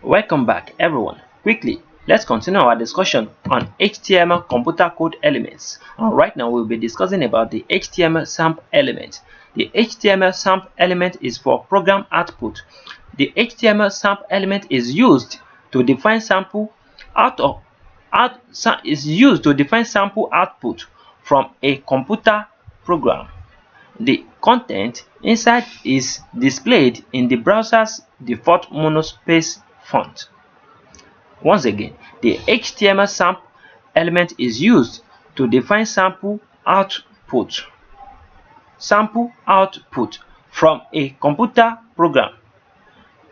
Welcome back everyone. Quickly, let's continue our discussion on HTML computer code elements. And right now we'll be discussing about the HTML samp element. The HTML samp element is for program output. The HTML samp element is used to define sample output from a computer program. The content inside is displayed in the browser's default monospace font. Once again, the HTML samp element is used to define sample output from a computer program.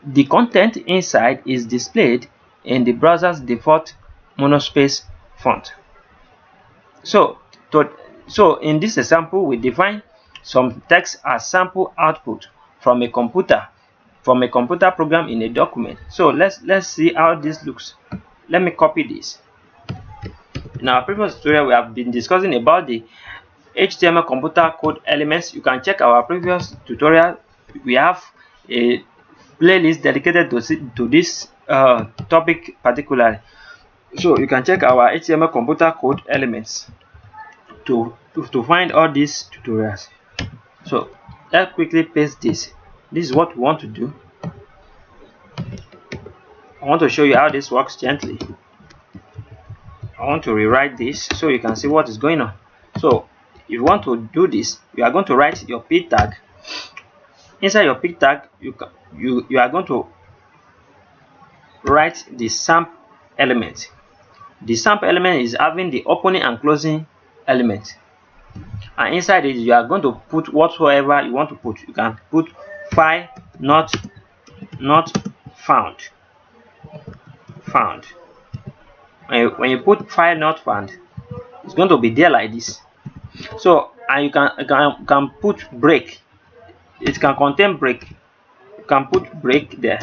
The content inside is displayed in the browser's default monospace font. So in this example, we define some text as sample output from a computer program in a document. So let's see how this looks. Let me copy this. In our previous tutorial, we have been discussing about the HTML computer code elements. You can check our previous tutorial. We have a playlist dedicated to this topic particularly. So you can check our HTML computer code elements to find all these tutorials. So let's quickly paste this. This is what we want to do. I want to show you how this works gently. I want to rewrite this so you can see what is going on. So if you want to do this, you are going to write your p tag. Inside your p tag, you are going to write the samp element. The samp element is having the opening and closing element, and inside it you are going to put whatsoever you want to put. You can put file not found. When you put file not found, it's going to be there like this. So, and you can put break. It can contain break. You can put break there.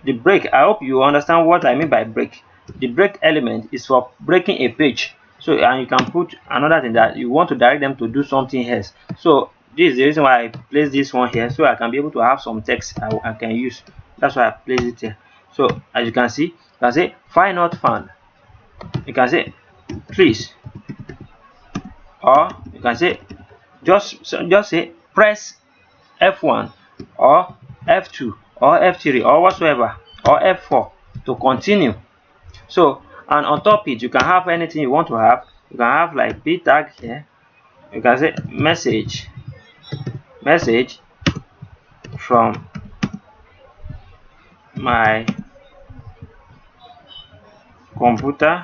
The break, I hope you understand what I mean by break. The break element is for breaking a page. So, and you can put another thing that you want to direct them to do something else. So this is the reason why I place this one here, so I can be able to have some text I can use. That's why I place it here. So as you can see, you can say file not found. You can say please, or you can say just say press F1 or F2 or F3 or whatsoever, or F4 to continue. So, and on top it you can have anything you want to have. You can have like p tag here. You can say message from my computer,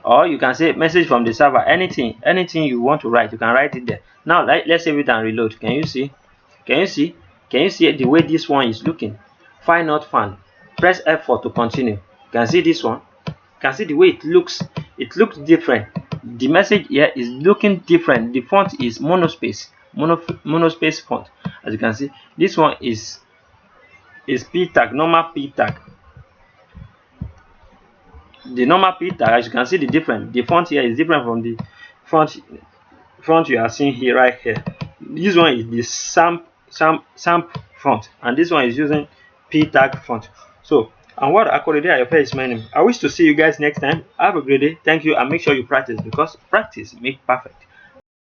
or you can say message from the server. Anything you want to write, you can write it there. Now let's save it and reload. Can you see the way this one is looking? File not found. Press F4 to continue. You can see this one. You can see the way it looks. It looks different. The message here is looking different. The font is monospace font. As you can see, this one is p tag, normal p tag. The normal p tag, as you can see, the font here is different from the font you are seeing here, right here. This one is the samp font, and this one is using p tag font. So, Anwar Akorede Ayofe is my name. I wish to see you guys next time. Have a great day. Thank you, and make sure you practice, because practice makes perfect.